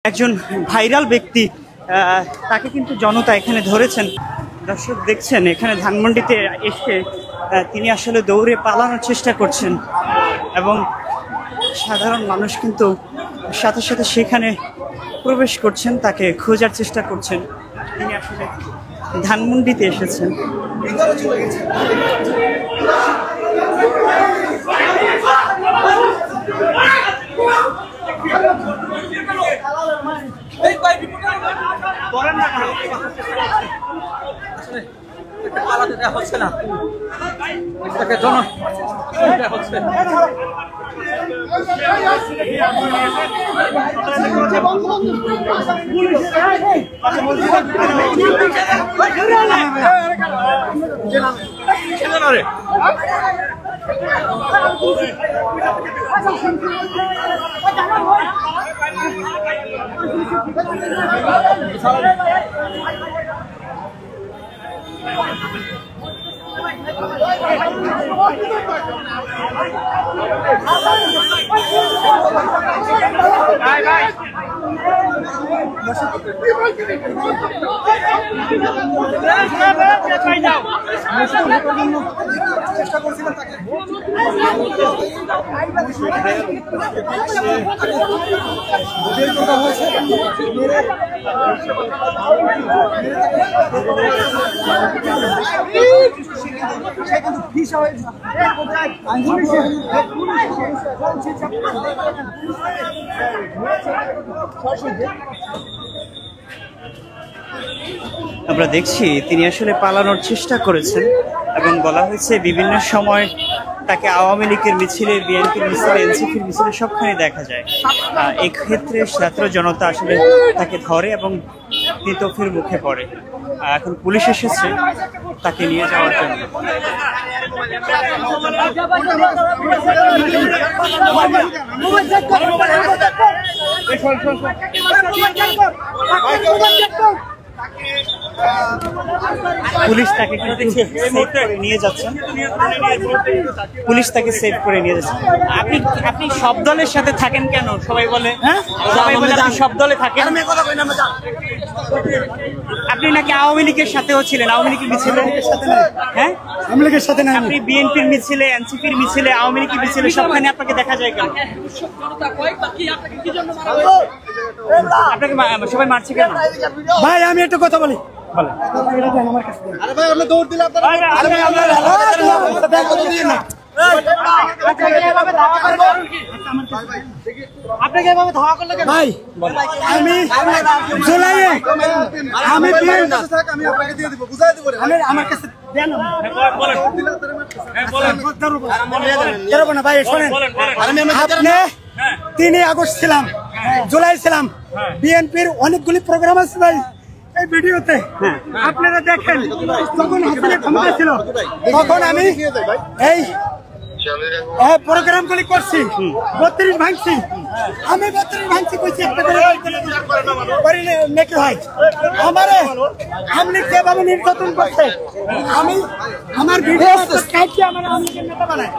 একজন ভাইরাল ব্যক্তি তাকে কিন্তু জনতা এখানে ধরেছেন। দর্শক দেখছেন এখানে ধানমন্ডিতে এসে তিনি আসলে দৌড়ে পালানোর চেষ্টা করছেন এবং সাধারণ মানুষ কিন্তু সাথে সাথে সেখানে প্রবেশ করছেন, তাকে খোঁজার চেষ্টা করছেন। তিনি আসলে ধানমন্ডিতে এসেছেন। পালাতে দেওয়া হচ্ছে না, চেষ্টা করছিলাম তাকে আমরা দেখছি তিনি আসলে পালানোর চেষ্টা করেছেন এবং বলা হয়েছে বিভিন্ন সময় তাকে আওয়ামী লীগের মিছিলে, বিএনপির মিছিলে, এনসিপির মিছিলে সবখানে দেখা যায়। এই ক্ষেত্রে ছাত্র জনতা আসলে তাকে ধরে এবং তিতফের মুখে পড়ে। এখন পুলিশ এসেছে তাকে নিয়ে যাওয়ার জন্য। পুলিশ তাকে নিয়ে যাচ্ছেন, পুলিশ তাকে সেভ করে নিয়ে যাচ্ছে। আপনি সব দলের সাথে থাকেন কেন? সবাই বলে সবাই বলে আপনি সব দলে থাকেন। আপনি নাকি আওয়ামী লীগের সাথেও ছিলেন, আওয়ামী লীগের মিছিলে? হ্যাঁ, আওয়ামী লীগের সাথে না। আপনি বিএনপির মিছিলে, এনসিপির মিছিলে, আওয়ামী লীগের মিছিলে সবখানে আপনাকে দেখা যায় কেন? আপনাকে সবাই মারছে কেন? ভাই আমি একটা কথা বলি, আপনাকে এভাবে ধাওয়া করলে কেন? ভাই আমি জুলাইয়ে আমি আপনাকে দিয়ে দিব, বুঝাই দিব। আমার কাছে দেন না ভাই, শোনেন, আপনি 3 আগস্ট ছিলাম, জুলাই ছিলাম, বিএনপির অনেকগুলি প্রোগ্রাম আছে ভাই এই ভিডিওতে আপনারা দেখেন। যখন হাসিনা ক্ষমতা ছিল তখন আমি এই প্রোগ্রামগুলি করছি, 32 ভাঙছি, আমি 32 ভাঙছি কইছি একটা করে নাকি ভাই আমারে আমলি যেভাবে নির্যাতন করছে, আমি আমার ভিডিও কাটছি, আমার আমলি নেতা বানায়।